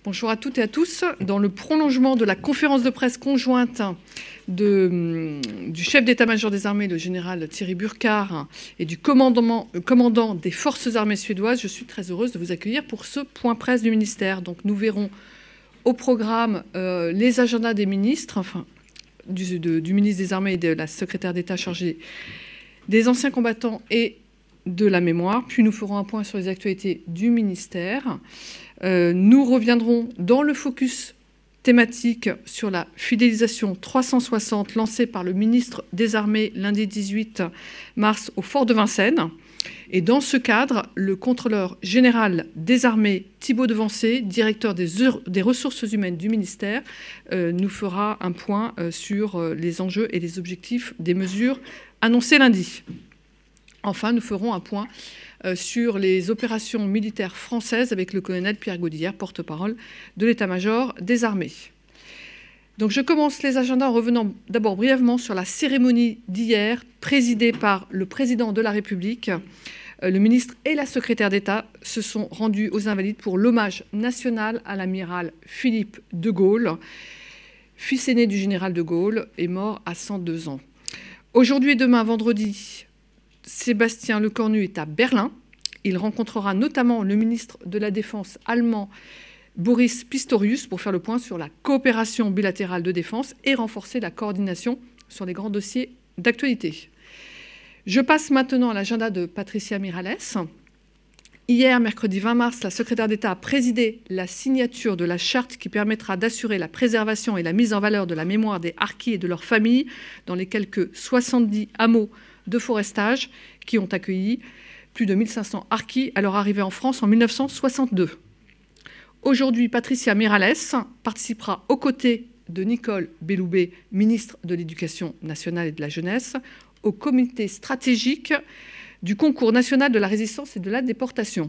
Bonjour à toutes et à tous. Dans le prolongement de la conférence de presse conjointe du chef d'état-major des armées, le général Thierry Burkhardt, et du commandant des forces armées suédoises, je suis très heureuse de vous accueillir pour ce point presse du ministère. Donc nous verrons au programme les agendas des ministres, enfin du ministre des Armées et de la secrétaire d'État chargée des anciens combattants et de la mémoire. Puis nous ferons un point sur les actualités du ministère. Nous reviendrons dans le focus thématique sur la fidélisation 360 lancée par le ministre des Armées lundi 18 mars au fort de Vincennes. Et dans ce cadre, le contrôleur général des armées, Thibault Devancé, directeur des ressources humaines du ministère, nous fera un point sur les enjeux et les objectifs des mesures annoncées lundi. Enfin, nous ferons un point sur les opérations militaires françaises avec le colonel Pierre Gaudillère, porte-parole de l'état-major des armées. Donc je commence les agendas en revenant d'abord brièvement sur la cérémonie d'hier, présidée par le président de la République. Le ministre et la secrétaire d'État se sont rendus aux Invalides pour l'hommage national à l'amiral Philippe de Gaulle, fils aîné du général de Gaulle, est mort à 102 ans. Aujourd'hui et demain, vendredi, Sébastien Lecornu est à Berlin. Il rencontrera notamment le ministre de la Défense allemand Boris Pistorius pour faire le point sur la coopération bilatérale de défense et renforcer la coordination sur les grands dossiers d'actualité. Je passe maintenant à l'agenda de Patricia Mirallès. Hier, mercredi 20 mars, la secrétaire d'État a présidé la signature de la charte qui permettra d'assurer la préservation et la mise en valeur de la mémoire des harkis et de leurs familles dans les quelques 70 hameaux de forestage qui ont accueilli plus de 1500 harkis à leur arrivée en France en 1962. Aujourd'hui, Patricia Mirallès participera aux côtés de Nicole Belloubet, ministre de l'Éducation nationale et de la jeunesse, au comité stratégique du concours national de la résistance et de la déportation.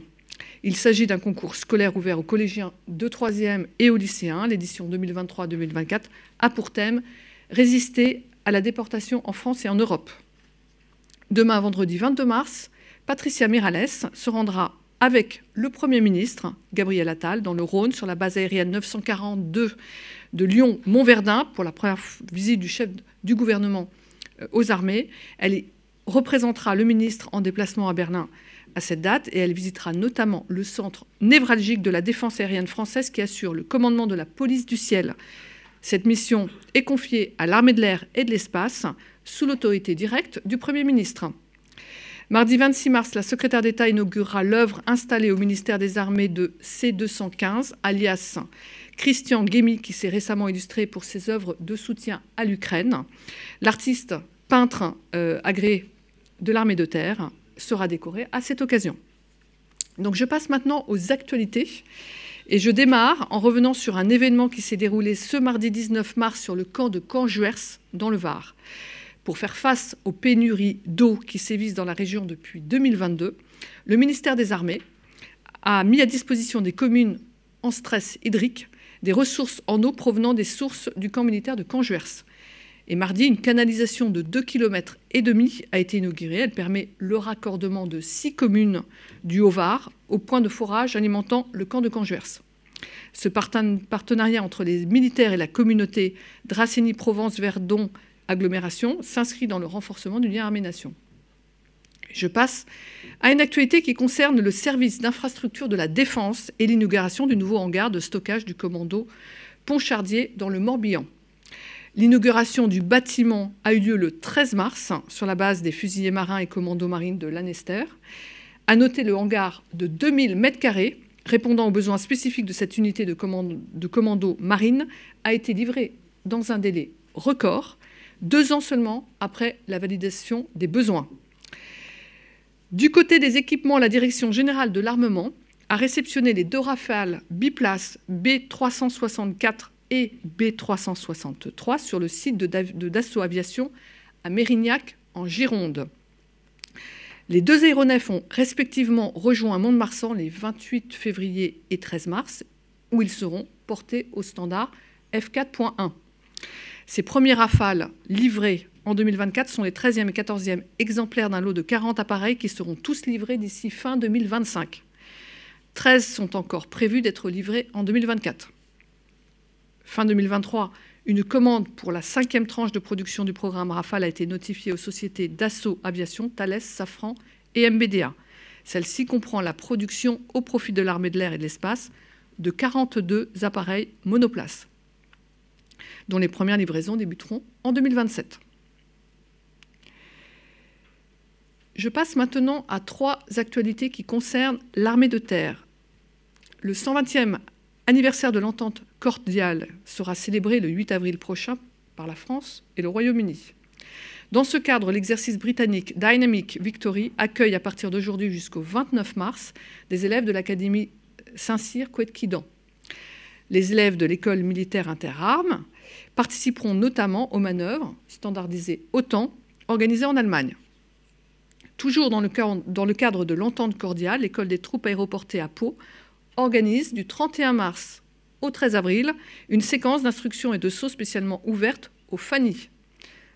Il s'agit d'un concours scolaire ouvert aux collégiens de 3e et aux lycéens. L'édition 2023-2024 a pour thème « Résister à la déportation en France et en Europe ». Demain, vendredi 22 mars, Patricia Mirallès se rendra avec le Premier ministre, Gabriel Attal, dans le Rhône, sur la base aérienne 942 de Lyon-Montverdun, pour la première visite du chef du gouvernement aux armées. Elle représentera le ministre en déplacement à Berlin à cette date et elle visitera notamment le centre névralgique de la défense aérienne française qui assure le commandement de la police du ciel. Cette mission est confiée à l'armée de l'air et de l'espace sous l'autorité directe du Premier ministre. Mardi 26 mars, la secrétaire d'État inaugurera l'œuvre installée au ministère des Armées de C215, alias Christian Guémy, qui s'est récemment illustré pour ses œuvres de soutien à l'Ukraine. L'artiste peintre agréé de l'armée de terre sera décoré à cette occasion. Donc je passe maintenant aux actualités et je démarre en revenant sur un événement qui s'est déroulé ce mardi 19 mars sur le camp de Canjuers dans le Var. Pour faire face aux pénuries d'eau qui sévissent dans la région depuis 2022, le ministère des Armées a mis à disposition des communes en stress hydrique des ressources en eau provenant des sources du camp militaire de Canjuers. Et mardi, une canalisation de 2,5 km a été inaugurée. Elle permet le raccordement de 6 communes du Haut-Var au point de forage alimentant le camp de Canjuers. Ce partenariat entre les militaires et la communauté Dracénie-Provence-Verdon agglomération s'inscrit dans le renforcement du lien armée-nation. Je passe à une actualité qui concerne le service d'infrastructure de la Défense et l'inauguration du nouveau hangar de stockage du commando Pontchardier dans le Morbihan. L'inauguration du bâtiment a eu lieu le 13 mars sur la base des fusiliers marins et commandos marines de Lanester. À noter le hangar de 2000 m², répondant aux besoins spécifiques de cette unité de commando marine, a été livré dans un délai record, 2 ans seulement après la validation des besoins. Du côté des équipements, la Direction générale de l'armement a réceptionné les 2 Rafales biplaces B364 et B363 sur le site de Dassault Aviation à Mérignac, en Gironde. Les 2 aéronefs ont respectivement rejoint Mont-de-Marsan les 28 février et 13 mars, où ils seront portés au standard F4.1. Ces premiers Rafales livrés en 2024 sont les 13e et 14e exemplaires d'un lot de 40 appareils qui seront tous livrés d'ici fin 2025. 13 sont encore prévus d'être livrés en 2024. Fin 2023, une commande pour la 5e tranche de production du programme Rafale a été notifiée aux sociétés Dassault Aviation, Thales, Safran et MBDA. Celle-ci comprend la production au profit de l'armée de l'air et de l'espace de 42 appareils monoplaces, dont les premières livraisons débuteront en 2027. Je passe maintenant à 3 actualités qui concernent l'armée de terre. Le 120e anniversaire de l'entente cordiale sera célébré le 8 avril prochain par la France et le Royaume-Uni. Dans ce cadre, l'exercice britannique Dynamic Victory accueille à partir d'aujourd'hui jusqu'au 29 mars des élèves de l'Académie Saint-Cyr Couët-Quidan. Les élèves de l'école militaire interarmes participeront notamment aux manœuvres standardisées OTAN organisées en Allemagne. Toujours dans le cadre de l'entente cordiale, l'école des troupes aéroportées à Pau organise du 31 mars au 13 avril une séquence d'instruction et de saut spécialement ouverte au FANI.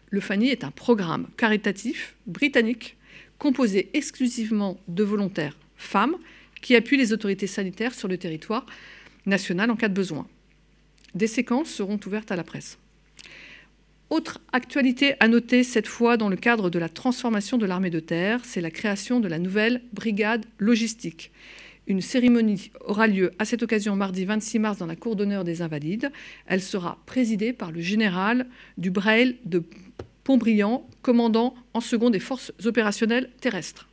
Le FANI est un programme caritatif britannique composé exclusivement de volontaires femmes qui appuient les autorités sanitaires sur le territoire national en cas de besoin. Des séquences seront ouvertes à la presse. Autre actualité à noter cette fois dans le cadre de la transformation de l'armée de terre, c'est la création de la nouvelle brigade logistique. Une cérémonie aura lieu à cette occasion mardi 26 mars dans la cour d'honneur des Invalides. Elle sera présidée par le général du Breil de Pontbriand, commandant en second des forces opérationnelles terrestres.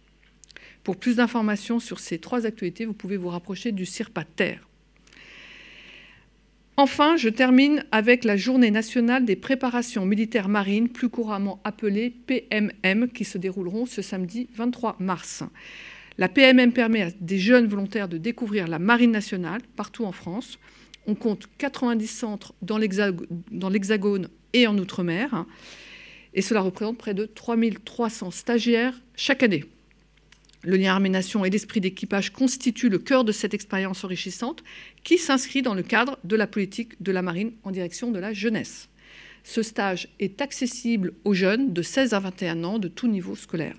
Pour plus d'informations sur ces 3 actualités, vous pouvez vous rapprocher du CIRPA Terre. Enfin, je termine avec la Journée nationale des préparations militaires marines, plus couramment appelée PMM, qui se dérouleront ce samedi 23 mars. La PMM permet à des jeunes volontaires de découvrir la marine nationale partout en France. On compte 90 centres dans l'Hexagone et en Outre-mer. Et cela représente près de 3300 stagiaires chaque année. Le lien armée-nation et l'esprit d'équipage constituent le cœur de cette expérience enrichissante qui s'inscrit dans le cadre de la politique de la marine en direction de la jeunesse. Ce stage est accessible aux jeunes de 16 à 21 ans de tout niveau scolaire.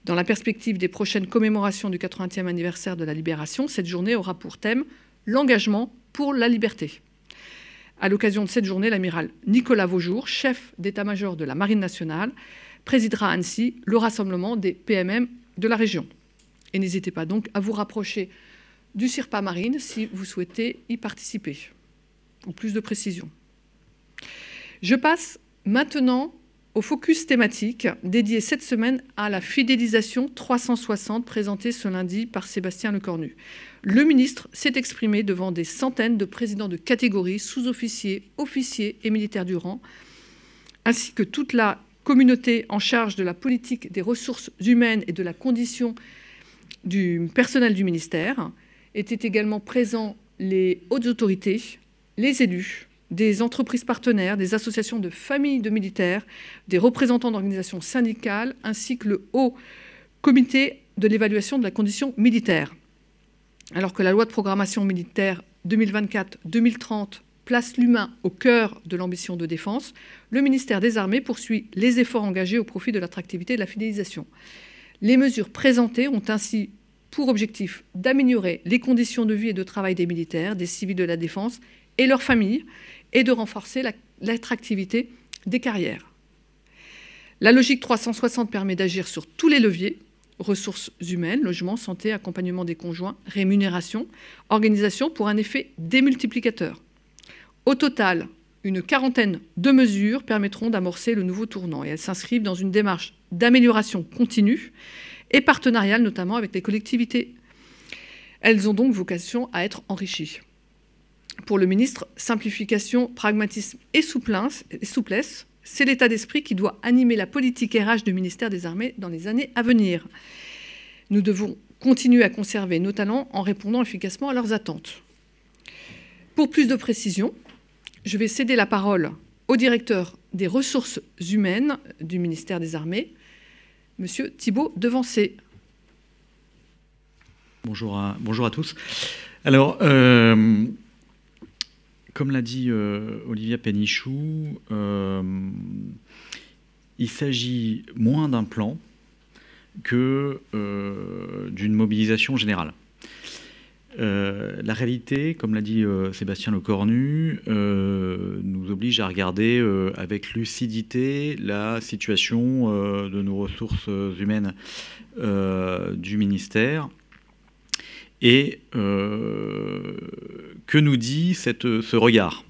Dans la perspective des prochaines commémorations du 80e anniversaire de la Libération, cette journée aura pour thème l'engagement pour la liberté. À l'occasion de cette journée, l'amiral Nicolas Vaujour, chef d'état-major de la Marine nationale, présidera ainsi le rassemblement des PMM de la région. Et n'hésitez pas donc à vous rapprocher du CIRPA Marine si vous souhaitez y participer, ou plus de précision. Je passe maintenant au focus thématique dédié cette semaine à la fidélisation 360 présentée ce lundi par Sébastien Lecornu. Le ministre s'est exprimé devant des centaines de présidents de catégories, sous-officiers, officiers et militaires du rang, ainsi que toute la communauté en charge de la politique des ressources humaines et de la condition du personnel du ministère. Étaient également présents les hautes autorités, les élus, des entreprises partenaires, des associations de familles de militaires, des représentants d'organisations syndicales, ainsi que le Haut Comité de l'évaluation de la condition militaire. Alors que la loi de programmation militaire 2024-2030 place l'humain au cœur de l'ambition de défense, le ministère des Armées poursuit les efforts engagés au profit de l'attractivité et de la fidélisation. Les mesures présentées ont ainsi pour objectif d'améliorer les conditions de vie et de travail des militaires, des civils de la défense et leurs familles, et de renforcer l'attractivité des carrières. La logique 360 permet d'agir sur tous les leviers, ressources humaines, logement, santé, accompagnement des conjoints, rémunération, organisation, pour un effet démultiplicateur. Au total, une quarantaine de mesures permettront d'amorcer le nouveau tournant et elles s'inscrivent dans une démarche d'amélioration continue et partenariale, notamment avec les collectivités. Elles ont donc vocation à être enrichies. Pour le ministre, simplification, pragmatisme et souplesse, c'est l'état d'esprit qui doit animer la politique RH du ministère des Armées dans les années à venir. Nous devons continuer à conserver nos talents en répondant efficacement à leurs attentes. Pour plus de précision, je vais céder la parole au directeur des ressources humaines du ministère des Armées, M. Thibault Devancé. Bonjour à tous. Alors, comme l'a dit Olivia Pénichou, il s'agit moins d'un plan que d'une mobilisation générale. La réalité, comme l'a dit Sébastien Lecornu, nous oblige à regarder avec lucidité la situation de nos ressources humaines du ministère. Et que nous dit ce regard?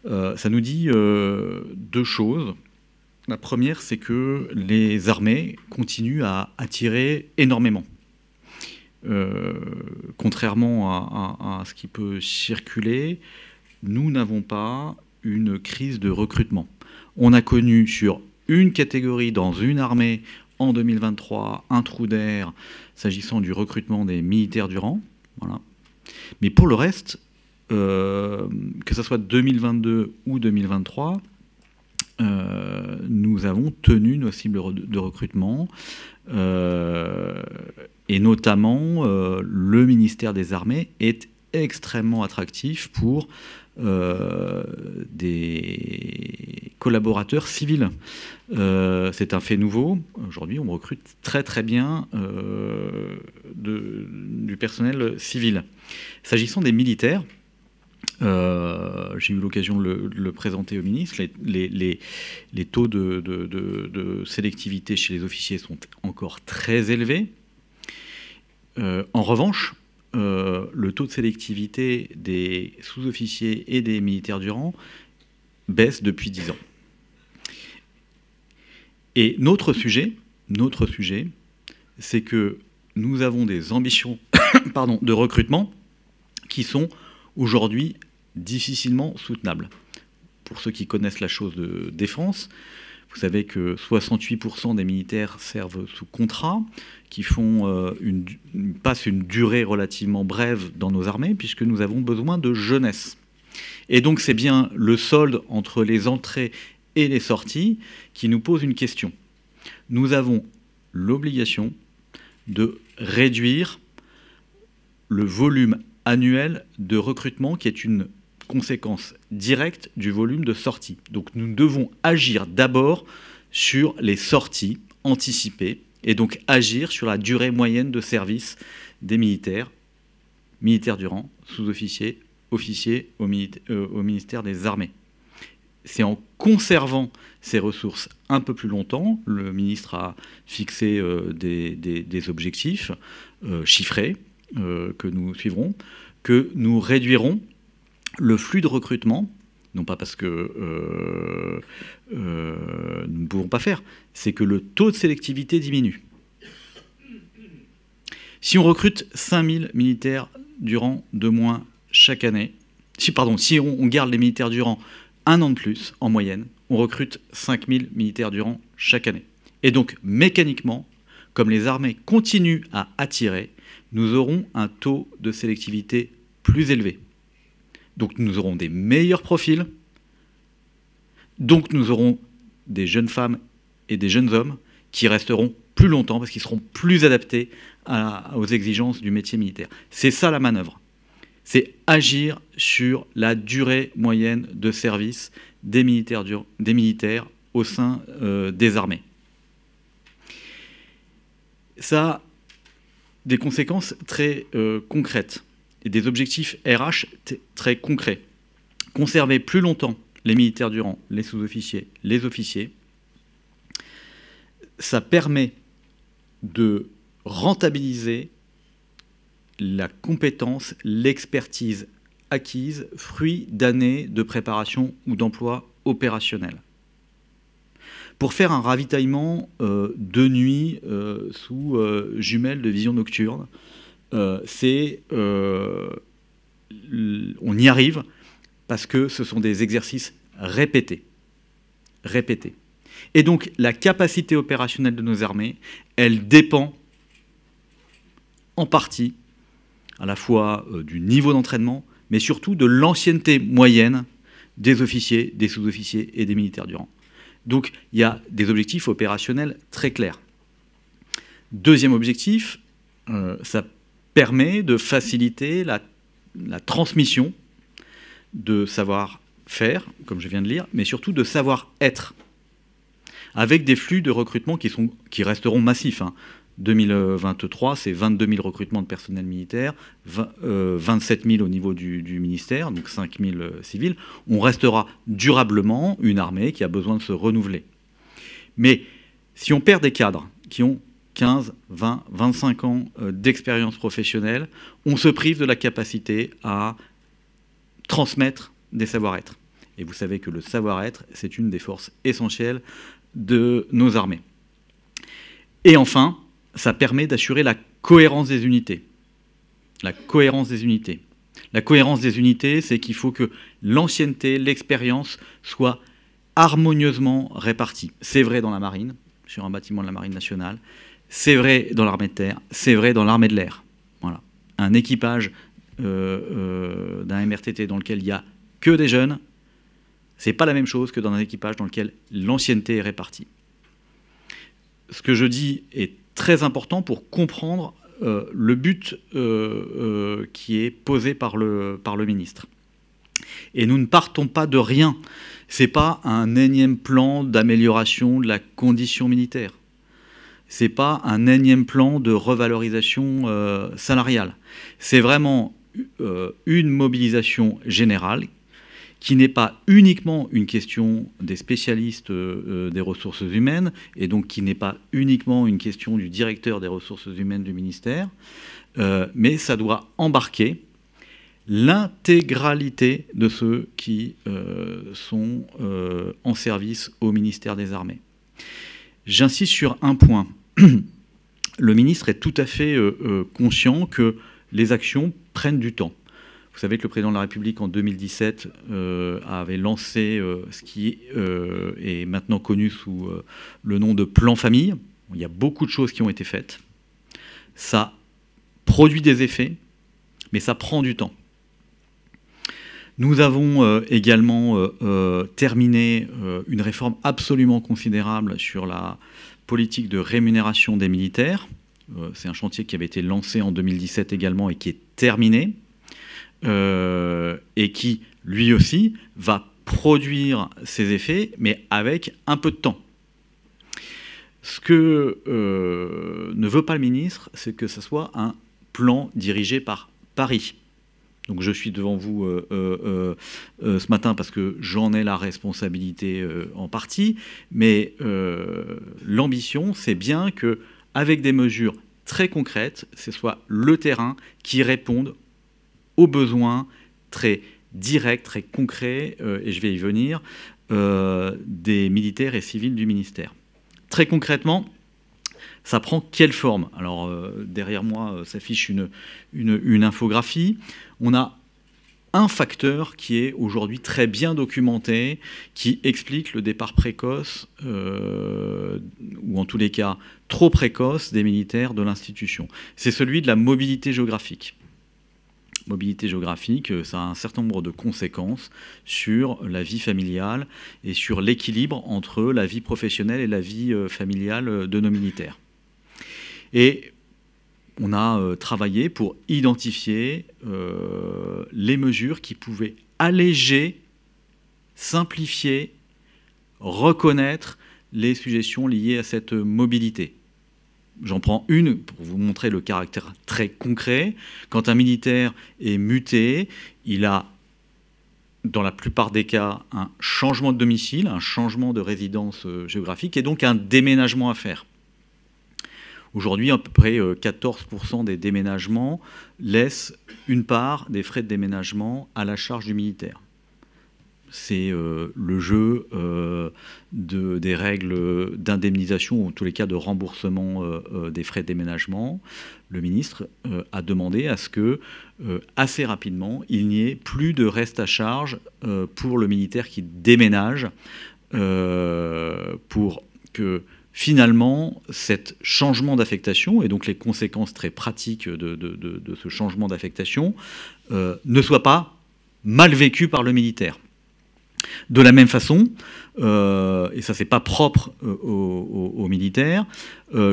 Ça nous dit deux choses. La première, c'est que les armées continuent à attirer énormément. Contrairement à ce qui peut circuler, nous n'avons pas une crise de recrutement. On a connu sur une catégorie dans une armée en 2023 un trou d'air s'agissant du recrutement des militaires du rang. Voilà. Mais pour le reste, que ce soit 2022 ou 2023, nous avons tenu nos cibles de recrutement, et notamment le ministère des Armées est extrêmement attractif pour des collaborateurs civils. C'est un fait nouveau. Aujourd'hui, on recrute très très bien du personnel civil. S'agissant des militaires, j'ai eu l'occasion de le présenter au ministre. Les taux de sélectivité chez les officiers sont encore très élevés. En revanche, le taux de sélectivité des sous-officiers et des militaires du rang baisse depuis 10 ans. Et notre sujet, c'est que nous avons des ambitions de recrutement qui sont aujourd'hui difficilement soutenables. Pour ceux qui connaissent la chose de défense, vous savez que 68% des militaires servent sous contrat, qui passent une durée relativement brève dans nos armées, puisque nous avons besoin de jeunesse. Et donc c'est bien le solde entre les entrées et les sorties qui nous pose une question. Nous avons l'obligation de réduire le volume annuel de recrutement qui est une conséquence directe du volume de sorties. Donc nous devons agir d'abord sur les sorties anticipées et donc agir sur la durée moyenne de service des militaires du rang, sous-officiers, officiers au ministère des Armées. C'est en conservant ces ressources un peu plus longtemps, le ministre a fixé des objectifs chiffrés que nous suivrons, que nous réduirons le flux de recrutement, non pas parce que nous ne pouvons pas faire, c'est que le taux de sélectivité diminue. Si on recrute 5000 militaires du rang de moins chaque année, si on garde les militaires du rang un an de plus en moyenne, on recrute 5000 militaires du rang chaque année. Et donc mécaniquement, comme les armées continuent à attirer, nous aurons un taux de sélectivité plus élevé. Donc nous aurons des meilleurs profils, donc nous aurons des jeunes femmes et des jeunes hommes qui resteront plus longtemps parce qu'ils seront plus adaptés aux exigences du métier militaire. C'est ça la manœuvre. C'est agir sur la durée moyenne de service des militaires au sein des armées. Ça a des conséquences très concrètes et des objectifs RH très concrets. Conserver plus longtemps les militaires du rang, les sous-officiers, les officiers, ça permet de rentabiliser la compétence, l'expertise acquise, fruit d'années de préparation ou d'emploi opérationnel. Pour faire un ravitaillement de nuit sous jumelles de vision nocturne, on y arrive parce que ce sont des exercices répétés. Et donc la capacité opérationnelle de nos armées, elle dépend en partie à la fois du niveau d'entraînement, mais surtout de l'ancienneté moyenne des officiers, des sous-officiers et des militaires du rang. Donc il y a des objectifs opérationnels très clairs. Deuxième objectif, ça permet de faciliter la transmission de savoir-faire, comme je viens de lire, mais surtout de savoir-être, avec des flux de recrutement qui resteront massifs. 2023, c'est 22 000 recrutements de personnel militaire, 27 000 au niveau du ministère, donc 5 000 civils. On restera durablement une armée qui a besoin de se renouveler. Mais si on perd des cadres qui ont 15, 20, 25 ans d'expérience professionnelle, on se prive de la capacité à transmettre des savoir-être. Et vous savez que le savoir-être, c'est une des forces essentielles de nos armées. Et enfin, ça permet d'assurer la cohérence des unités. La cohérence des unités. La cohérence des unités, c'est qu'il faut que l'ancienneté, l'expérience soient harmonieusement réparties. C'est vrai dans la marine, sur un bâtiment de la marine nationale, c'est vrai dans l'armée de terre, c'est vrai dans l'armée de l'air. Voilà. Un équipage d'un MRTT dans lequel il n'y a que des jeunes, c'est pas la même chose que dans un équipage dans lequel l'ancienneté est répartie. Ce que je dis est très important pour comprendre le but qui est posé par le ministre. Et nous ne partons pas de rien. Ce n'est pas un énième plan d'amélioration de la condition militaire. Ce n'est pas un énième plan de revalorisation salariale. C'est vraiment une mobilisation générale qui n'est pas uniquement une question des spécialistes des ressources humaines, et donc qui n'est pas uniquement une question du directeur des ressources humaines du ministère, mais ça doit embarquer l'intégralité de ceux qui sont en service au ministère des Armées. J'insiste sur un point. Le ministre est tout à fait conscient que les actions prennent du temps. Vous savez que le président de la République, en 2017, avait lancé ce qui est maintenant connu sous le nom de plan famille. Il y a beaucoup de choses qui ont été faites. Ça produit des effets, mais ça prend du temps. Nous avons également terminé une réforme absolument considérable sur la politique de rémunération des militaires. C'est un chantier qui avait été lancé en 2017 également et qui est terminé. Et qui, lui aussi, va produire ses effets, mais avec un peu de temps. Ce que ne veut pas le ministre, c'est que ce soit un plan dirigé par Paris. Donc je suis devant vous ce matin parce que j'en ai la responsabilité en partie, mais l'ambition, c'est bien qu'avec des mesures très concrètes, ce soit le terrain qui réponde aux besoins très directs, très concrets, et je vais y venir, des militaires et civils du ministère. Très concrètement, ça prend quelle forme? Alors, derrière moi s'affiche une infographie. On a un facteur qui est aujourd'hui très bien documenté, qui explique le départ précoce, ou en tous les cas trop précoce, des militaires de l'institution. C'est celui de la mobilité géographique. Mobilité géographique, ça a un certain nombre de conséquences sur la vie familiale et sur l'équilibre entre la vie professionnelle et la vie familiale de nos militaires. Et on a travaillé pour identifier les mesures qui pouvaient alléger, simplifier, reconnaître les suggestions liées à cette mobilité. J'en prends une pour vous montrer le caractère très concret. Quand un militaire est muté, il a, dans la plupart des cas, un changement de domicile, un changement de résidence géographique et donc un déménagement à faire. Aujourd'hui, à peu près 14% des déménagements laissent une part des frais de déménagement à la charge du militaire. C'est le jeu des règles d'indemnisation, ou en tous les cas de remboursement des frais de déménagement. Le ministre a demandé à ce que, assez rapidement, il n'y ait plus de reste à charge pour le militaire qui déménage, pour que finalement, cet changement d'affectation, et donc les conséquences très pratiques de ce changement d'affectation, ne soit pas mal vécu par le militaire. De la même façon, et ça c'est pas propre aux militaires,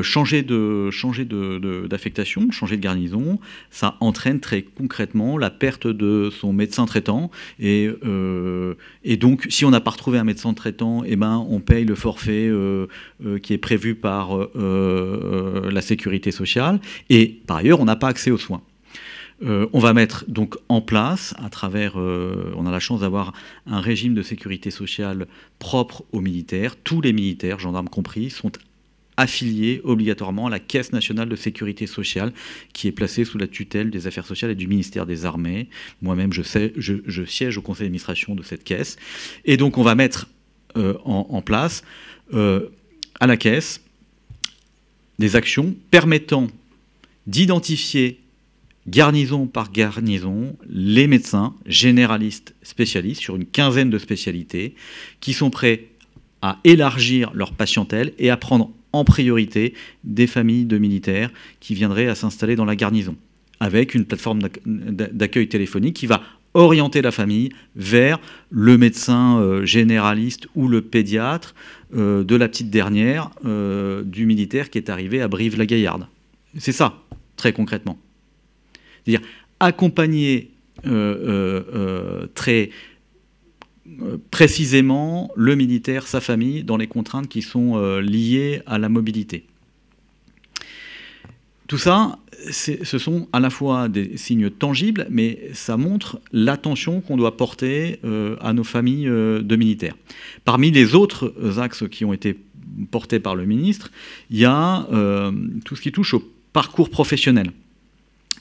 changer d'affectation, changer de garnison, ça entraîne très concrètement la perte de son médecin traitant. Et donc, si on n'a pas retrouvé un médecin traitant, eh ben, on paye le forfait qui est prévu par la sécurité sociale. Et par ailleurs, on n'a pas accès aux soins. On va mettre donc en place, à travers, on a la chance d'avoir un régime de sécurité sociale propre aux militaires. Tous les militaires, gendarmes compris, sont affiliés obligatoirement à la Caisse nationale de sécurité sociale, qui est placée sous la tutelle des Affaires sociales et du ministère des Armées. Moi-même, je siège au conseil d'administration de cette caisse. Et donc, on va mettre en place à la Caisse des actions permettant d'identifier garnison par garnison, les médecins généralistes spécialistes sur une quinzaine de spécialités qui sont prêts à élargir leur patientèle et à prendre en priorité des familles de militaires qui viendraient à s'installer dans la garnison, avec une plateforme d'accueil téléphonique qui va orienter la famille vers le médecin généraliste ou le pédiatre de la petite dernière du militaire qui est arrivé à Brive-la-Gaillarde. C'est ça, très concrètement. C'est-à-dire accompagner très précisément le militaire, sa famille, dans les contraintes qui sont liées à la mobilité. Tout ça, ce sont à la fois des signes tangibles, mais ça montre l'attention qu'on doit porter à nos familles de militaires. Parmi les autres axes qui ont été portés par le ministre, il y a tout ce qui touche au parcours professionnel.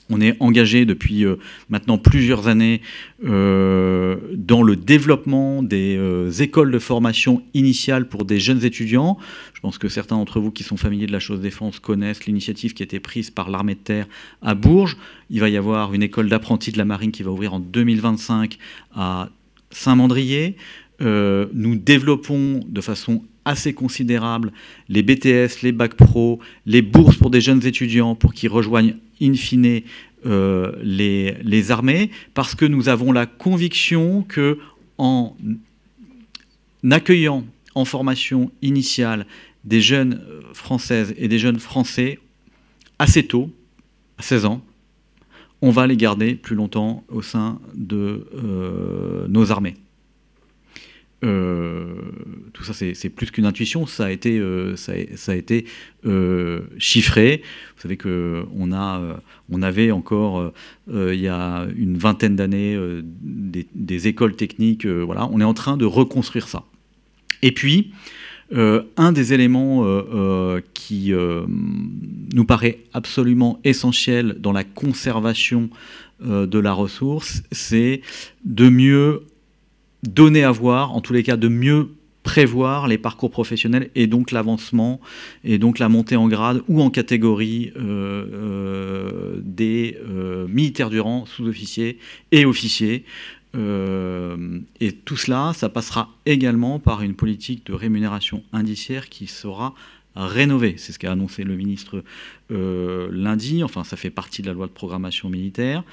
On est engagé depuis maintenant plusieurs années dans le développement des écoles de formation initiale pour des jeunes étudiants. Je pense que certains d'entre vous qui sont familiers de la chose défense connaissent l'initiative qui a été prise par l'armée de terre à Bourges. Il va y avoir une école d'apprentis de la marine qui va ouvrir en 2025 à Saint-Mandrier. Nous développons de façon assez considérable les BTS, les bacs pro, les bourses pour des jeunes étudiants pour qu'ils rejoignent in fine les armées, parce que nous avons la conviction que en accueillant en formation initiale des jeunes françaises et des jeunes français assez tôt, à 16 ans, on va les garder plus longtemps au sein de nos armées. Tout ça, c'est plus qu'une intuition, ça a été chiffré. Vous savez qu'on avait encore, il y a une vingtaine d'années, des écoles techniques. Voilà, on est en train de reconstruire ça. Et puis, un des éléments qui nous paraît absolument essentiel dans la conservation de la ressource, c'est de mieux donner à voir, en tous les cas de mieux prévoir les parcours professionnels et donc l'avancement et donc la montée en grade ou en catégorie des militaires du rang, sous-officiers et officiers. Et tout cela, ça passera également par une politique de rémunération indiciaire qui sera rénovée. C'est ce qu'a annoncé le ministre lundi. Enfin, ça fait partie de la loi de programmation militaire.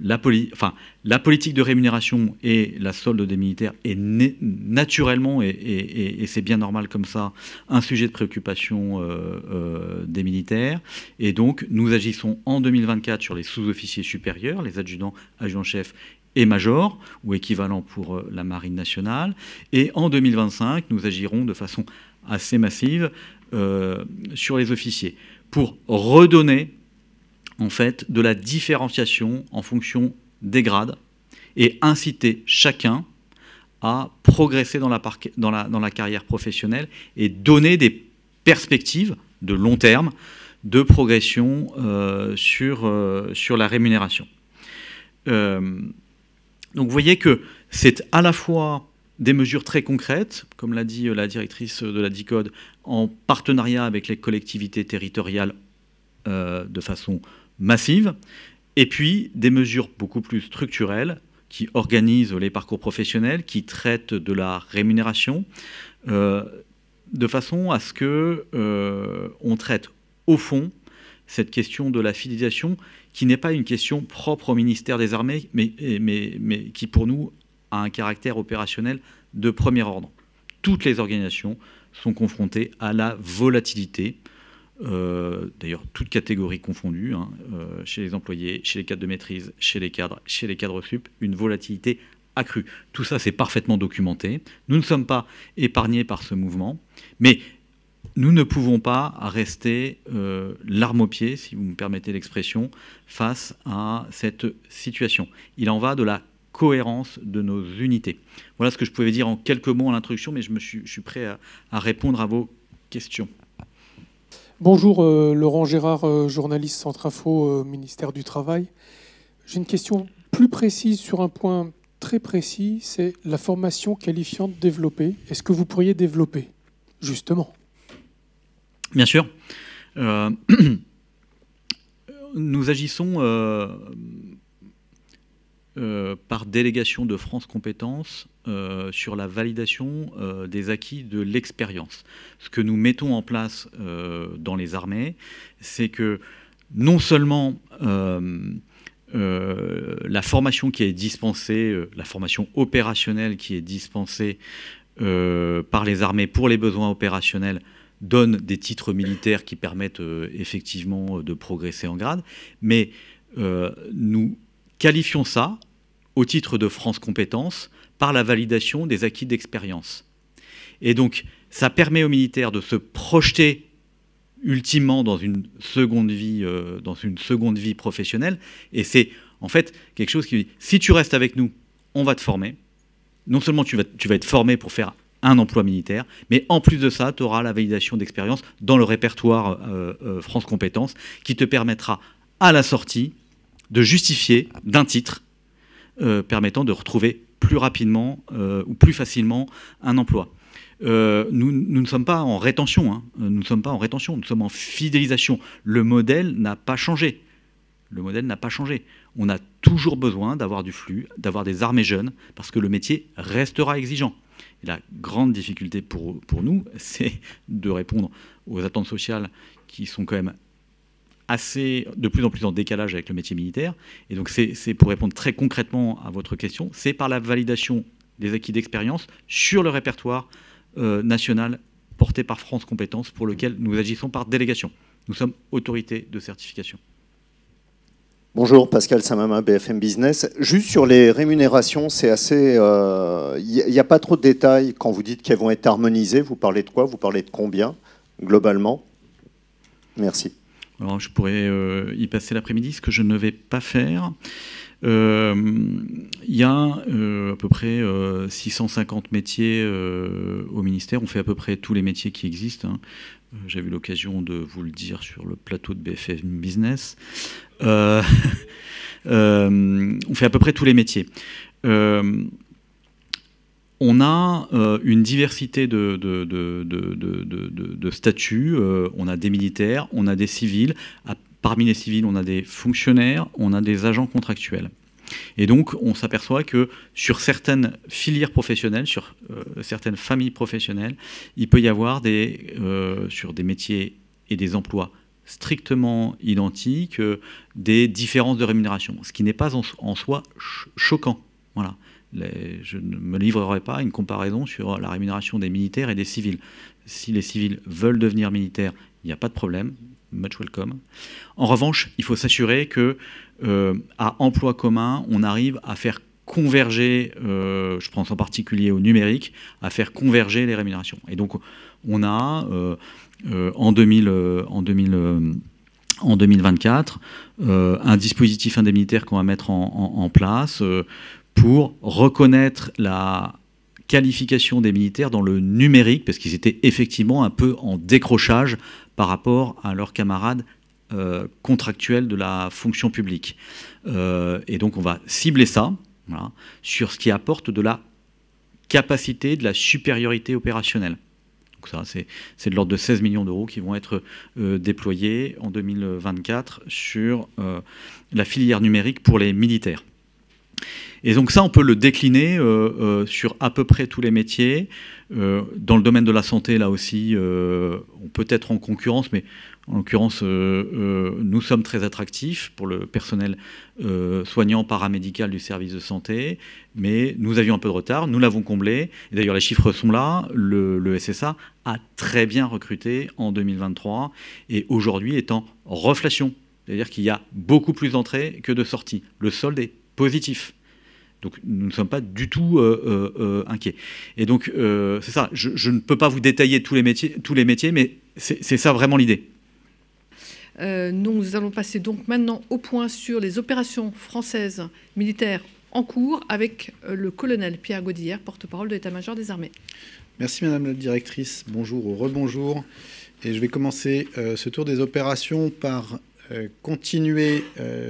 La politique de rémunération et la solde des militaires est naturellement, et c'est bien normal comme ça, un sujet de préoccupation des militaires. Et donc, nous agissons en 2024 sur les sous-officiers supérieurs, les adjudants, adjudants-chefs et majors, ou équivalent pour la Marine nationale. Et en 2025, nous agirons de façon assez massive sur les officiers, pour redonner en fait de la différenciation en fonction des grades et inciter chacun à progresser dans la carrière professionnelle et donner des perspectives de long terme de progression sur la rémunération. Donc vous voyez que c'est à la fois des mesures très concrètes, comme l'a dit la directrice de la DICODE, en partenariat avec les collectivités territoriales de façon massive, et puis des mesures beaucoup plus structurelles qui organisent les parcours professionnels, qui traitent de la rémunération, de façon à ce qu'on traite au fond cette question de la fidélisation, qui n'est pas une question propre au ministère des Armées, mais qui, pour nous, a un caractère opérationnel de premier ordre. Toutes les organisations sont confrontées à la volatilité, d'ailleurs toutes catégories confondues, hein, chez les employés, chez les cadres de maîtrise, chez les cadres sup, une volatilité accrue. Tout ça, c'est parfaitement documenté. Nous ne sommes pas épargnés par ce mouvement, mais nous ne pouvons pas rester l'arme au pied, si vous me permettez l'expression, face à cette situation. Il en va de la cohérence de nos unités. Voilà ce que je pouvais dire en quelques mots en introduction, mais je suis prêt à répondre à vos questions. Bonjour, Laurent Gérard, journaliste Centrafo, ministère du Travail. J'ai une question plus précise sur un point très précis, c'est la formation qualifiante développée. Est-ce que vous pourriez développer, justement ? Bien sûr. Nous agissons par délégation de France Compétences sur la validation des acquis de l'expérience. Ce que nous mettons en place dans les armées, c'est que non seulement la formation qui est dispensée, la formation opérationnelle qui est dispensée par les armées pour les besoins opérationnels donne des titres militaires qui permettent effectivement de progresser en grade, mais nous qualifions ça au titre de France Compétences par la validation des acquis d'expérience. Et donc, ça permet aux militaires de se projeter ultimement dans une seconde vie professionnelle. Et c'est en fait quelque chose qui dit, si tu restes avec nous, on va te former. Non seulement tu vas être formé pour faire un emploi militaire, mais en plus de ça, tu auras la validation d'expérience dans le répertoire France Compétences qui te permettra à la sortie de justifier d'un titre permettant de retrouver plus rapidement ou plus facilement un emploi. Nous ne sommes pas en rétention, hein. Nous ne sommes pas en rétention, nous sommes en fidélisation. Le modèle n'a pas changé. Le modèle n'a pas changé. On a toujours besoin d'avoir du flux, d'avoir des armées jeunes, parce que le métier restera exigeant. Et la grande difficulté pour nous, c'est de répondre aux attentes sociales qui sont quand même de plus en plus en décalage avec le métier militaire. Et donc c'est pour répondre très concrètement à votre question, c'est par la validation des acquis d'expérience sur le répertoire national porté par France Compétences, pour lequel nous agissons par délégation. Nous sommes autorité de certification. Bonjour, Pascal Samama, BFM Business. Juste sur les rémunérations, c'est assez... Il n'y a pas trop de détails quand vous dites qu'elles vont être harmonisées. Vous parlez de quoi? Vous parlez de combien, globalement? Merci. Alors, je pourrais y passer l'après-midi, ce que je ne vais pas faire. Il y a à peu près 650 métiers au ministère. On fait à peu près tous les métiers qui existent, hein. J'ai eu l'occasion de vous le dire sur le plateau de BFM Business. On fait à peu près tous les métiers. On a une diversité de statuts. On a des militaires, on a des civils. Parmi les civils, on a des fonctionnaires, on a des agents contractuels. Et donc, on s'aperçoit que sur certaines filières professionnelles, sur certaines familles professionnelles, il peut y avoir sur des métiers et des emplois strictement identiques, des différences de rémunération, ce qui n'est pas en soi choquant. Voilà. Je ne me livrerai pas à une comparaison sur la rémunération des militaires et des civils. Si les civils veulent devenir militaires, il n'y a pas de problème. Much welcome. En revanche, il faut s'assurer que à emploi commun, on arrive à faire converger, je pense en particulier au numérique, à faire converger les rémunérations. Et donc, on a en 2024 un dispositif indemnitaire qu'on va mettre en place pour reconnaître la qualification des militaires dans le numérique, parce qu'ils étaient effectivement un peu en décrochage par rapport à leurs camarades contractuels de la fonction publique. Et donc on va cibler ça, voilà, sur ce qui apporte de la capacité, de la supériorité opérationnelle. Donc ça, c'est de l'ordre de 16 millions d'euros qui vont être déployés en 2024 sur la filière numérique pour les militaires. Et donc ça, on peut le décliner sur à peu près tous les métiers. Dans le domaine de la santé, là aussi, on peut être en concurrence, mais En l'occurrence, nous sommes très attractifs pour le personnel soignant paramédical du service de santé, mais nous avions un peu de retard, nous l'avons comblé. Et d'ailleurs, les chiffres sont là. Le SSA a très bien recruté en 2023 et aujourd'hui est en reflation. C'est-à-dire qu'il y a beaucoup plus d'entrées que de sorties. Le solde est positif. Donc nous ne sommes pas du tout inquiets. Et donc c'est ça, je ne peux pas vous détailler tous les métiers, mais c'est ça vraiment l'idée. Nous allons passer donc maintenant au point sur les opérations françaises militaires en cours avec le colonel Pierre Godillère, porte-parole de l'état-major des armées. Merci Madame la Directrice, bonjour ou rebonjour. Et je vais commencer ce tour des opérations par continuer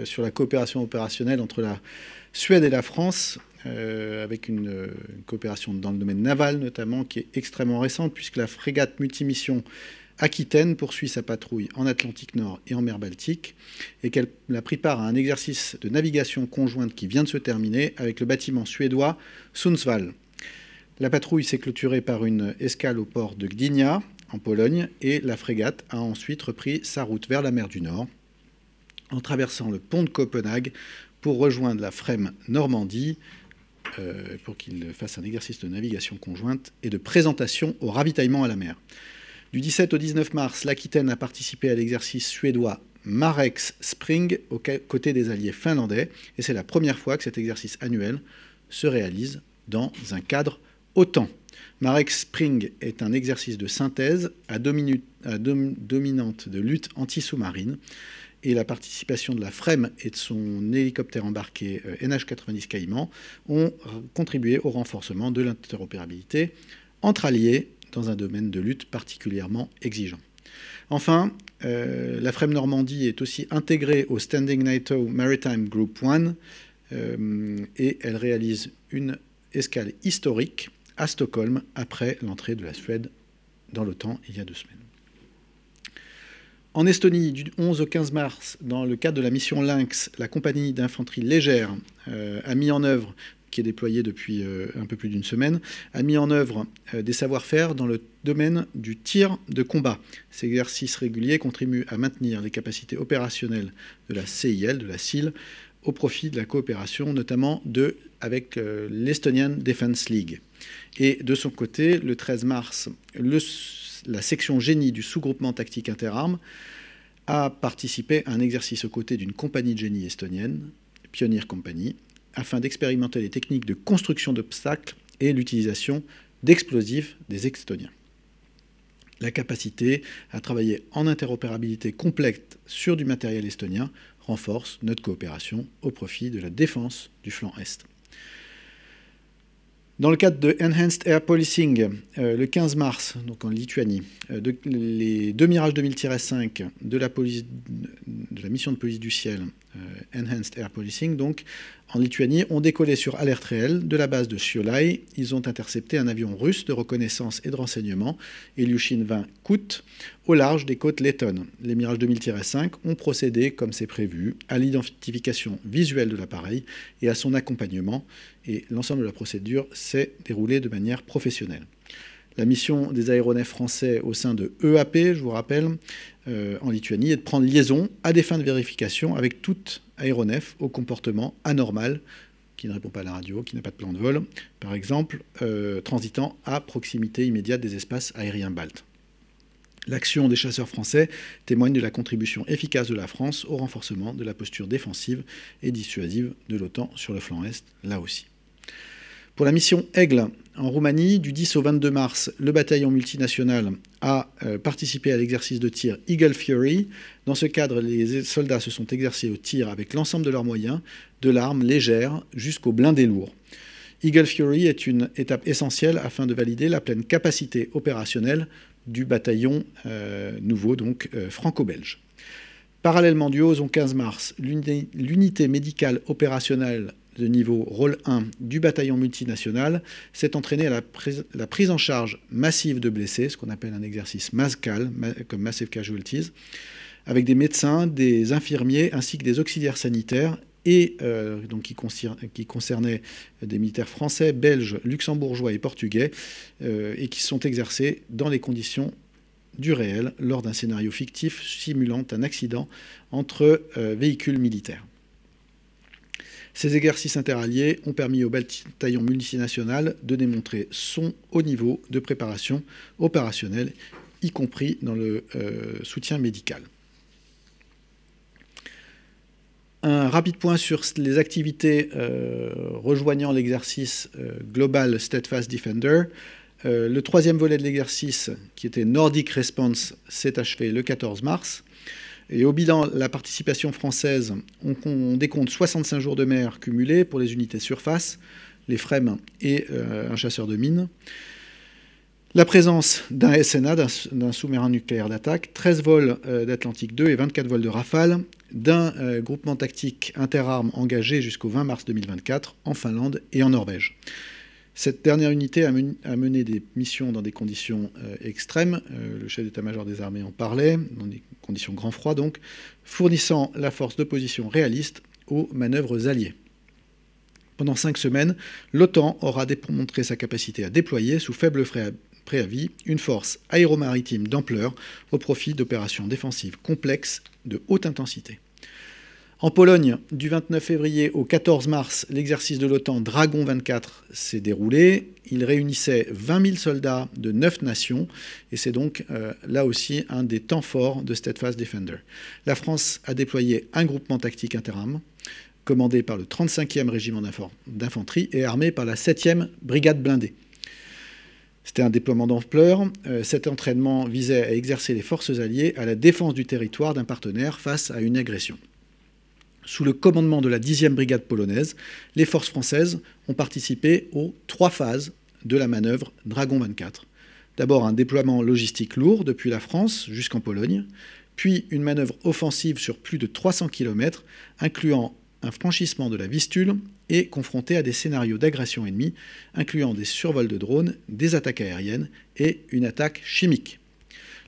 sur la coopération opérationnelle entre la Suède et la France, avec une coopération dans le domaine naval notamment, qui est extrêmement récente, puisque la frégate multimission Aquitaine poursuit sa patrouille en Atlantique Nord et en mer Baltique, et qu'elle a pris part à un exercice de navigation conjointe qui vient de se terminer avec le bâtiment suédois Sundsvall. La patrouille s'est clôturée par une escale au port de Gdynia, en Pologne, et la frégate a ensuite repris sa route vers la mer du Nord, en traversant le pont de Copenhague pour rejoindre la FREM Normandie, pour qu'il fasse un exercice de navigation conjointe et de présentation au ravitaillement à la mer. Du 17 au 19 mars, l'Aquitaine a participé à l'exercice suédois Marex Spring aux côtés des alliés finlandais, et c'est la première fois que cet exercice annuel se réalise dans un cadre OTAN. Marex Spring est un exercice de synthèse à dominante de lutte anti-sous-marine, et la participation de la FREM et de son hélicoptère embarqué NH-90 Caïman ont contribué au renforcement de l'interopérabilité entre alliés dans un domaine de lutte particulièrement exigeant. Enfin, la FREM Normandie est aussi intégrée au Standing NATO Maritime Group 1 et elle réalise une escale historique à Stockholm après l'entrée de la Suède dans l'OTAN il y a 2 semaines. En Estonie, du 11 au 15 mars, dans le cadre de la mission Lynx, la compagnie d'infanterie légère a mis en œuvre, qui est déployée depuis un peu plus d'une semaine, a mis en œuvre des savoir-faire dans le domaine du tir de combat. Ces exercices réguliers contribuent à maintenir les capacités opérationnelles de la CIL, de la CIL, au profit de la coopération, notamment avec l'Estonian Defense League. Et de son côté, le 13 mars, la section génie du sous-groupement tactique interarmes a participé à un exercice aux côtés d'une compagnie de génie estonienne, Pioneer Company, afin d'expérimenter les techniques de construction d'obstacles et l'utilisation d'explosifs des Estoniens. La capacité à travailler en interopérabilité complète sur du matériel estonien renforce notre coopération au profit de la défense du flanc Est. Dans le cadre de Enhanced Air Policing, le 15 mars, donc en Lituanie, les 2 Mirage 2000-5 de la mission de police du ciel, Enhanced Air Policing, donc en Lituanie, ont décollé sur alerte réelle de la base de Šiauliai. Ils ont intercepté un avion russe de reconnaissance et de renseignement, Ilyushin 20 Kut, au large des côtes lettonnes. Les Mirage 2000-5 ont procédé, comme c'est prévu, à l'identification visuelle de l'appareil et à son accompagnement, et l'ensemble de la procédure s'est déroulée de manière professionnelle. La mission des aéronefs français au sein de EAP, je vous rappelle, en Lituanie, est de prendre liaison à des fins de vérification avec tout aéronef au comportement anormal, qui ne répond pas à la radio, qui n'a pas de plan de vol, par exemple, transitant à proximité immédiate des espaces aériens baltes. L'action des chasseurs français témoigne de la contribution efficace de la France au renforcement de la posture défensive et dissuasive de l'OTAN sur le flanc Est, là aussi. Pour la mission Aigle, en Roumanie, du 10 au 22 mars, le bataillon multinational a participé à l'exercice de tir Eagle Fury. Dans ce cadre, les soldats se sont exercés au tir avec l'ensemble de leurs moyens, de l'arme légère jusqu'au blindé lourd. Eagle Fury est une étape essentielle afin de valider la pleine capacité opérationnelle du bataillon nouveau, donc franco-belge. Parallèlement, du 11 au 15 mars, l'unité médicale opérationnelle de niveau rôle 1 du bataillon multinational s'est entraînée à la prise en charge massive de blessés, ce qu'on appelle un exercice MASCAL, comme Massive Casualties, avec des médecins, des infirmiers ainsi que des auxiliaires sanitaires, et donc qui concernait des militaires français, belges, luxembourgeois et portugais, et qui sont exercés dans les conditions du réel lors d'un scénario fictif simulant un accident entre véhicules militaires. Ces exercices interalliés ont permis au bataillon multinational de démontrer son haut niveau de préparation opérationnelle, y compris dans le soutien médical. Un rapide point sur les activités rejoignant l'exercice Global Steadfast Defender. Le troisième volet de l'exercice, qui était Nordic Response, s'est achevé le 14 mars. Et au bilan, la participation française, on décompte 65 jours de mer cumulés pour les unités surface, les FREMM et un chasseur de mines. La présence d'un SNA, d'un sous-marin nucléaire d'attaque, 13 vols d'Atlantique 2 et 24 vols de Rafale, d'un groupement tactique interarmes engagé jusqu'au 20 mars 2024 en Finlande et en Norvège. Cette dernière unité a mené des missions dans des conditions extrêmes, le chef d'état-major des armées en parlait, dans des conditions grand froid donc, fournissant la force d'opposition réaliste aux manœuvres alliées. Pendant 5 semaines, l'OTAN aura démontré sa capacité à déployer, sous faible préavis, une force aéromaritime d'ampleur au profit d'opérations défensives complexes de haute intensité. En Pologne, du 29 février au 14 mars, l'exercice de l'OTAN Dragon 24 s'est déroulé. Il réunissait 20 000 soldats de 9 nations, et c'est donc là aussi un des temps forts de Steadfast Defender. La France a déployé un groupement tactique interarmes, commandé par le 35e régiment d'infanterie et armé par la 7e brigade blindée. C'était un déploiement d'ampleur. Cet entraînement visait à exercer les forces alliées à la défense du territoire d'un partenaire face à une agression. Sous le commandement de la 10e brigade polonaise, les forces françaises ont participé aux 3 phases de la manœuvre Dragon 24. D'abord un déploiement logistique lourd depuis la France jusqu'en Pologne, puis une manœuvre offensive sur plus de 300 km, incluant un franchissement de la Vistule et confronté à des scénarios d'agression ennemie, incluant des survols de drones, des attaques aériennes et une attaque chimique.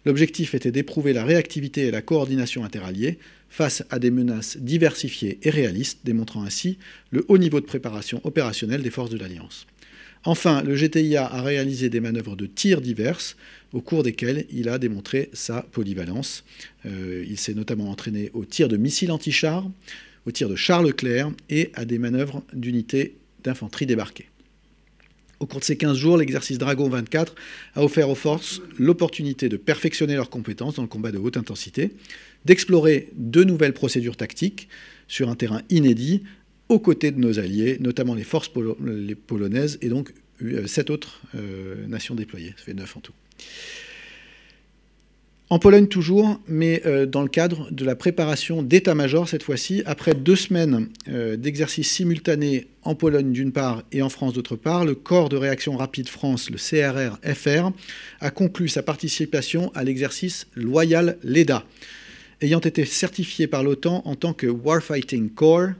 L'objectif était d'éprouver la réactivité et la coordination interalliée face à des menaces diversifiées et réalistes, démontrant ainsi le haut niveau de préparation opérationnelle des forces de l'Alliance. Enfin, le GTIA a réalisé des manœuvres de tir diverses, au cours desquelles il a démontré sa polyvalence. Il s'est notamment entraîné au tir de missiles anti-chars, au tir de chars Leclerc et à des manœuvres d'unités d'infanterie débarquées. Au cours de ces 15 jours, l'exercice Dragon 24 a offert aux forces l'opportunité de perfectionner leurs compétences dans le combat de haute intensité, d'explorer de nouvelles procédures tactiques sur un terrain inédit, aux côtés de nos alliés, notamment les forces polonaises et donc 7 autres nations déployées. Ça fait 9 en tout. En Pologne toujours, mais dans le cadre de la préparation d'état-major cette fois-ci, après 2 semaines d'exercices simultanés en Pologne d'une part et en France d'autre part, le Corps de réaction rapide France, le CRR-FR, a conclu sa participation à l'exercice Loyal Leda. Ayant été certifié par l'OTAN en tant que Warfighting Corps,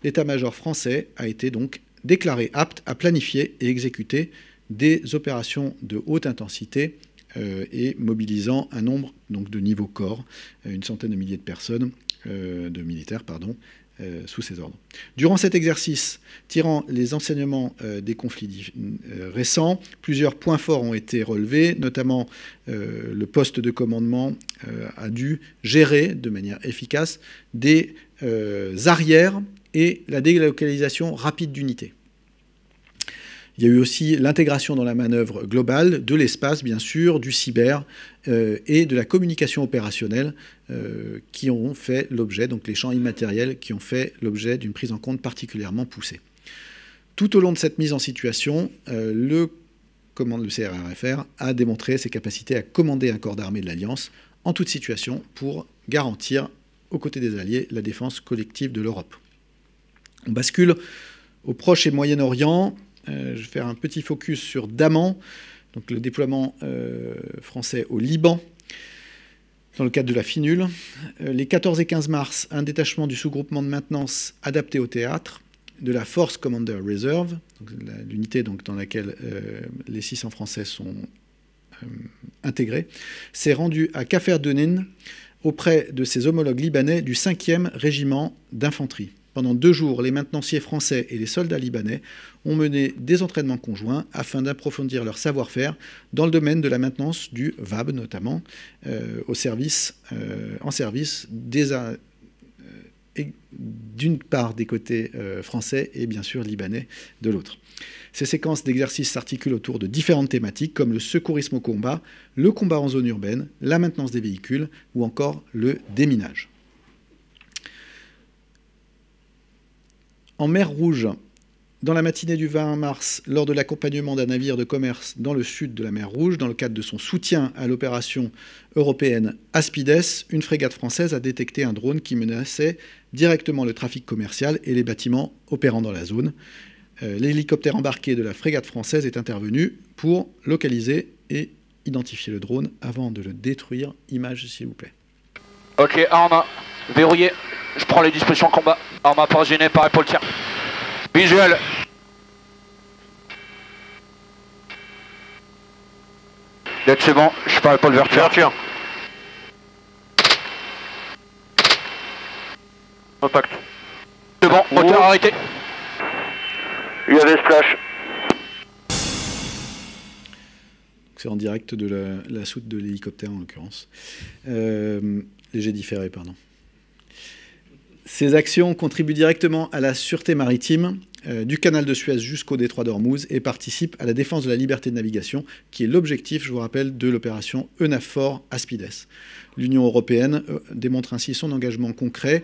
l'état-major français a été donc déclaré apte à planifier et exécuter des opérations de haute intensité et mobilisant un nombre donc, de niveaux corps, une centaine de milliers de personnes, de militaires, sous ses ordres. Durant cet exercice, tirant les enseignements des conflits récents, plusieurs points forts ont été relevés, notamment le poste de commandement a dû gérer de manière efficace des arrières et la délocalisation rapide d'unités. Il y a eu aussi l'intégration dans la manœuvre globale de l'espace, bien sûr, du cyber et de la communication opérationnelle qui ont fait l'objet, donc les champs immatériels qui ont fait l'objet d'une prise en compte particulièrement poussée. Tout au long de cette mise en situation, le CRR-FR a démontré ses capacités à commander un corps d'armée de l'Alliance en toute situation pour garantir, aux côtés des Alliés, la défense collective de l'Europe. On bascule au Proche et Moyen-Orient. Je vais faire un petit focus sur Daman, donc le déploiement français au Liban, dans le cadre de la FINUL. Les 14 et 15 mars, un détachement du sous-groupement de maintenance adapté au théâtre de la Force Commander Reserve, l'unité dans laquelle les 600 Français sont intégrés, s'est rendu à Kafr Denin auprès de ses homologues libanais du 5e régiment d'infanterie. Pendant 2 jours, les maintenanciers français et les soldats libanais ont mené des entraînements conjoints afin d'approfondir leur savoir-faire dans le domaine de la maintenance du VAB notamment, en service d'une part des côtés français et bien sûr libanais de l'autre. Ces séquences d'exercices s'articulent autour de différentes thématiques comme le secourisme au combat, le combat en zone urbaine, la maintenance des véhicules ou encore le déminage. En mer Rouge, dans la matinée du 20 mars, lors de l'accompagnement d'un navire de commerce dans le sud de la mer Rouge, dans le cadre de son soutien à l'opération européenne Aspides, une frégate française a détecté un drone qui menaçait directement le trafic commercial et les bâtiments opérant dans la zone. L'hélicoptère embarqué de la frégate française est intervenu pour localiser et identifier le drone avant de le détruire. Image, s'il vous plaît. Ok, arme verrouillée. Je prends les dispositions combat. Arme approvisionné par épaule tir. Visuel. D'être c'est bon, je pars épaule verture. Impact. C'est bon, moteur arrêté. UAV splash. C'est en direct de la soute de l'hélicoptère en l'occurrence. Léger différé, pardon. Ces actions contribuent directement à la sûreté maritime du canal de Suez jusqu'au détroit d'Ormuz et participent à la défense de la liberté de navigation, qui est l'objectif, je vous rappelle, de l'opération EUNAVFOR Aspides. L'Union européenne démontre ainsi son engagement concret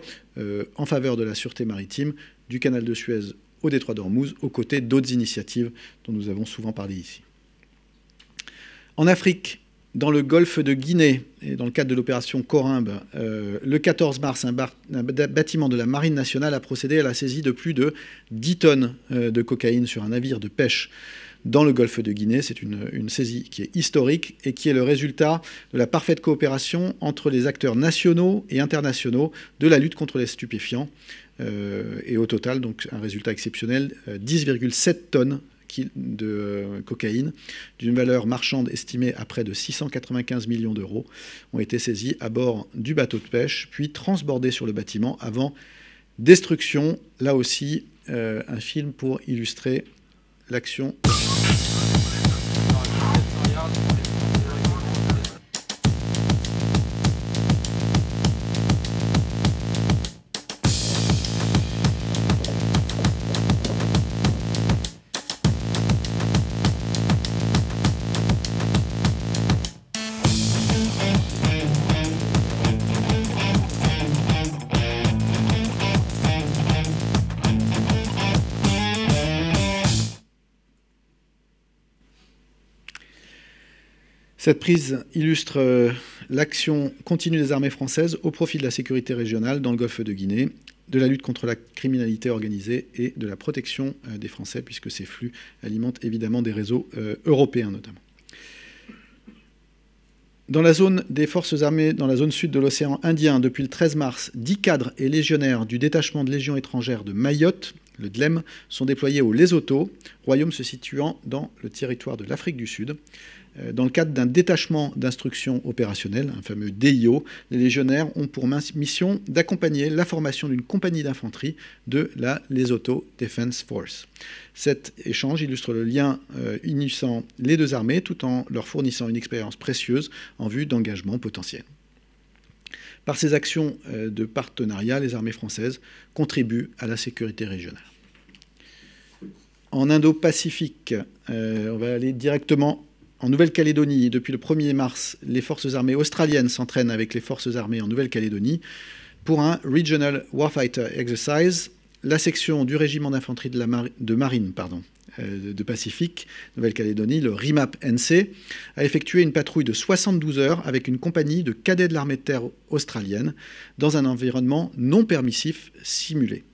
en faveur de la sûreté maritime du canal de Suez au détroit d'Ormuz, aux côtés d'autres initiatives dont nous avons souvent parlé ici. En Afrique, dans le golfe de Guinée, et dans le cadre de l'opération Corymbe, le 14 mars, un bâtiment de la Marine nationale a procédé à la saisie de plus de 10 tonnes de cocaïne sur un navire de pêche dans le golfe de Guinée. C'est une saisie qui est historique et qui est le résultat de la parfaite coopération entre les acteurs nationaux et internationaux de la lutte contre les stupéfiants. Et au total, donc un résultat exceptionnel, 10,7 tonnes de cocaïne, d'une valeur marchande estimée à près de 695 millions d'euros, ont été saisis à bord du bateau de pêche, puis transbordés sur le bâtiment avant destruction. Là aussi, un film pour illustrer l'action. Cette prise illustre l'action continue des armées françaises au profit de la sécurité régionale dans le golfe de Guinée, de la lutte contre la criminalité organisée et de la protection des Français, puisque ces flux alimentent évidemment des réseaux européens notamment. Dans la zone des forces armées, dans la zone sud de l'océan Indien, depuis le 13 mars, 10 cadres et légionnaires du détachement de Légion étrangère de Mayotte, le DLEM, sont déployés au Lesotho, royaume se situant dans le territoire de l'Afrique du Sud. Dans le cadre d'un détachement d'instruction opérationnelle, un fameux DIO, les légionnaires ont pour mission d'accompagner la formation d'une compagnie d'infanterie de la Lesotho Defense Force. Cet échange illustre le lien unissant les deux armées tout en leur fournissant une expérience précieuse en vue d'engagement potentiel. Par ces actions de partenariat, les armées françaises contribuent à la sécurité régionale. En Indo-Pacifique, on va aller directement en Nouvelle-Calédonie. Depuis le 1er mars, les forces armées australiennes s'entraînent avec les forces armées en Nouvelle-Calédonie pour un Regional Warfighter Exercise. La section du régiment d'infanterie de marine de Pacifique, Nouvelle-Calédonie, le RIMAP-NC, a effectué une patrouille de 72 heures avec une compagnie de cadets de l'armée de terre australienne dans un environnement non permissif simulé,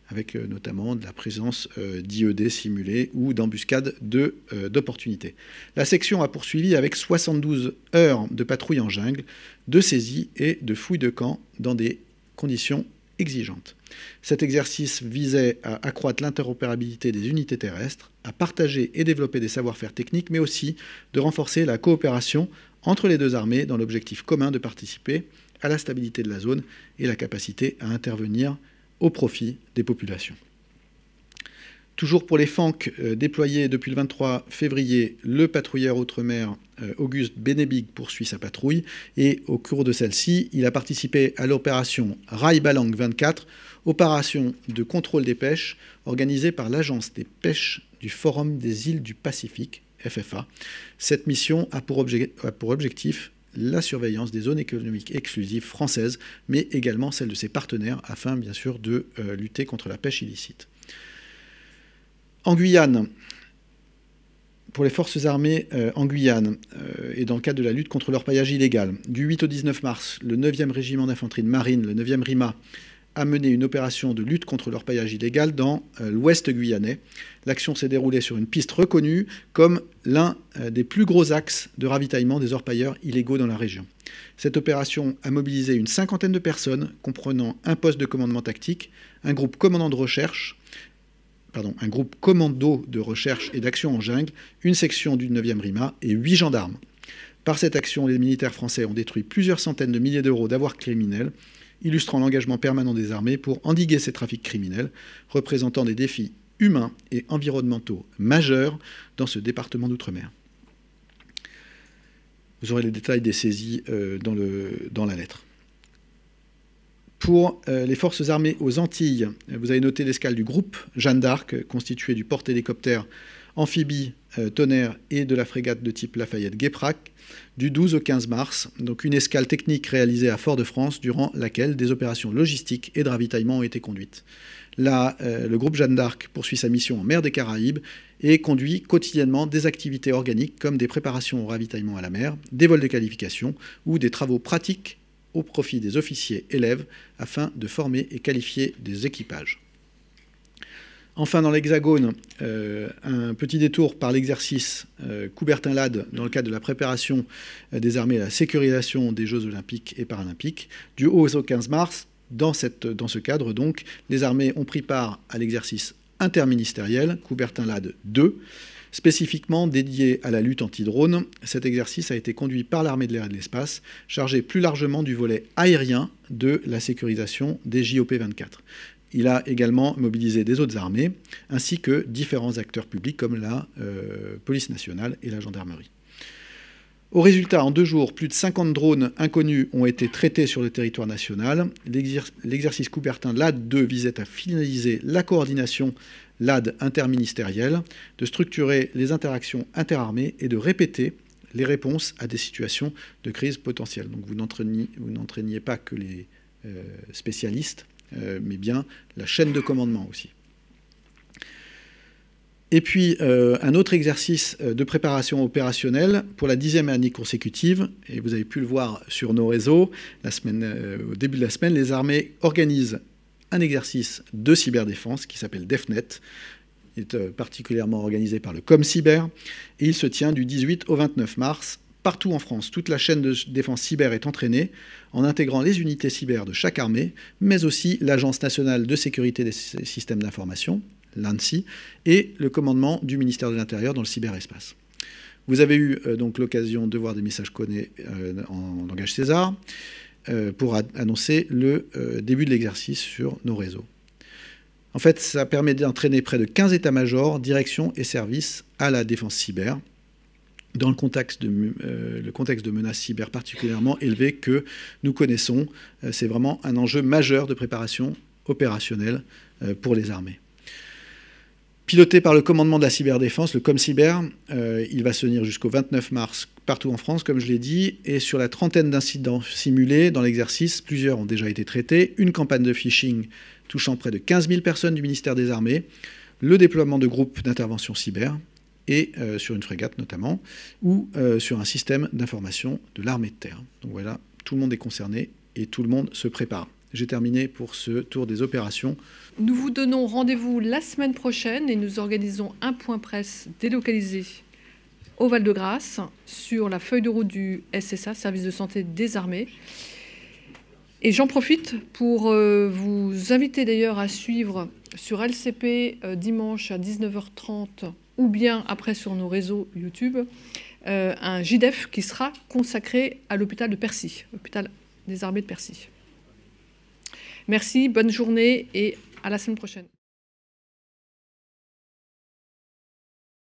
avec notamment de la présence d'IED simulés ou d'embuscades d'opportunités. La section a poursuivi avec 72 heures de patrouille en jungle, de saisie et de fouille de camp dans des conditions exigeantes. Cet exercice visait à accroître l'interopérabilité des unités terrestres, à partager et développer des savoir-faire techniques, mais aussi de renforcer la coopération entre les deux armées dans l'objectif commun de participer à la stabilité de la zone et la capacité à intervenir au profit des populations. Toujours pour les FANC déployés depuis le 23 février, le patrouilleur outre-mer Auguste Bénébig poursuit sa patrouille et au cours de celle-ci, il a participé à l'opération Rai Balang 24, opération de contrôle des pêches organisée par l'Agence des pêches du Forum des îles du Pacifique, FFA. Cette mission a pour objectif la surveillance des zones économiques exclusives françaises, mais également celle de ses partenaires, afin bien sûr de lutter contre la pêche illicite. En Guyane, pour les forces armées en Guyane, et dans le cadre de la lutte contre l'orpaillage illégal, du 8 au 19 mars, le 9e régiment d'infanterie de marine, le 9e RIMA, a mené une opération de lutte contre l'orpaillage illégal dans l'ouest guyanais. L'action s'est déroulée sur une piste reconnue comme l'un des plus gros axes de ravitaillement des orpailleurs illégaux dans la région. Cette opération a mobilisé une 50aine de personnes, comprenant un poste de commandement tactique, un groupe commando de recherche et d'action en jungle, une section du 9e RIMA et 8 gendarmes. Par cette action, les militaires français ont détruit plusieurs centaines de milliers d'euros d'avoirs criminels, illustrant l'engagement permanent des armées pour endiguer ces trafics criminels, représentant des défis humains et environnementaux majeurs dans ce département d'outre-mer. Vous aurez les détails des saisies dans la lettre. Pour les forces armées aux Antilles, vous avez noté l'escale du groupe Jeanne d'Arc, constitué du porte-hélicoptère amphibie Tonnerre et de la frégate de type Lafayette-Guéprac, du 12 au 15 mars. Donc une escale technique réalisée à Fort-de-France, durant laquelle des opérations logistiques et de ravitaillement ont été conduites. Là, le groupe Jeanne d'Arc poursuit sa mission en mer des Caraïbes et conduit quotidiennement des activités organiques comme des préparations au ravitaillement à la mer, des vols de qualification ou des travaux pratiques au profit des officiers élèves afin de former et qualifier des équipages. Enfin, dans l'Hexagone, un petit détour par l'exercice Coubertin-Lade dans le cadre de la préparation des armées à la sécurisation des Jeux olympiques et paralympiques. Du 11 au 15 mars, dans ce cadre, donc, les armées ont pris part à l'exercice interministériel Coubertin-Lade 2, spécifiquement dédié à la lutte anti-drone. Cet exercice a été conduit par l'armée de l'air et de l'espace, chargé plus largement du volet aérien de la sécurisation des JOP 24. Il a également mobilisé des autres armées, ainsi que différents acteurs publics comme la police nationale et la gendarmerie. Au résultat, en 2 jours, plus de 50 drones inconnus ont été traités sur le territoire national. L'exercice Coubertin LAD 2 visait à finaliser la coordination LAD interministérielle, de structurer les interactions interarmées et de répéter les réponses à des situations de crise potentielle. Donc vous n'entraîniez pas que les spécialistes, mais bien la chaîne de commandement aussi. Et puis, un autre exercice de préparation opérationnelle pour la 10e année consécutive, et vous avez pu le voir sur nos réseaux, au début de la semaine, les armées organisent un exercice de cyberdéfense qui s'appelle DEFNET. Il est particulièrement organisé par le ComCyber, et il se tient du 18 au 29 mars. Partout en France, toute la chaîne de défense cyber est entraînée en intégrant les unités cyber de chaque armée, mais aussi l'Agence nationale de sécurité des systèmes d'information, l'ANSSI, et le commandement du ministère de l'Intérieur dans le cyberespace. Vous avez eu donc l'occasion de voir des messages codés en langage César pour annoncer le début de l'exercice sur nos réseaux. En fait, ça permet d'entraîner près de 15 états-majors, directions et services à la défense cyber, dans le contexte de menaces cyber particulièrement élevées que nous connaissons. C'est vraiment un enjeu majeur de préparation opérationnelle pour les armées. Piloté par le commandement de la cyberdéfense, le ComCyber, il va se tenir jusqu'au 29 mars partout en France, comme je l'ai dit, et sur la trentaine d'incidents simulés dans l'exercice, plusieurs ont déjà été traités, une campagne de phishing touchant près de 15 000 personnes du ministère des Armées, le déploiement de groupes d'intervention cyber, et sur une frégate notamment, ou sur un système d'information de l'armée de terre. Donc voilà, tout le monde est concerné et tout le monde se prépare. J'ai terminé pour ce tour des opérations. Nous vous donnons rendez-vous la semaine prochaine et nous organisons un point presse délocalisé au Val-de-Grâce sur la feuille de route du SSA, Service de santé des armées. Et j'en profite pour vous inviter d'ailleurs à suivre sur LCP dimanche à 19h30 ou bien après sur nos réseaux YouTube, un JDEF qui sera consacré à l'hôpital de Percy, l'hôpital des armées de Percy. Merci, bonne journée et à la semaine prochaine.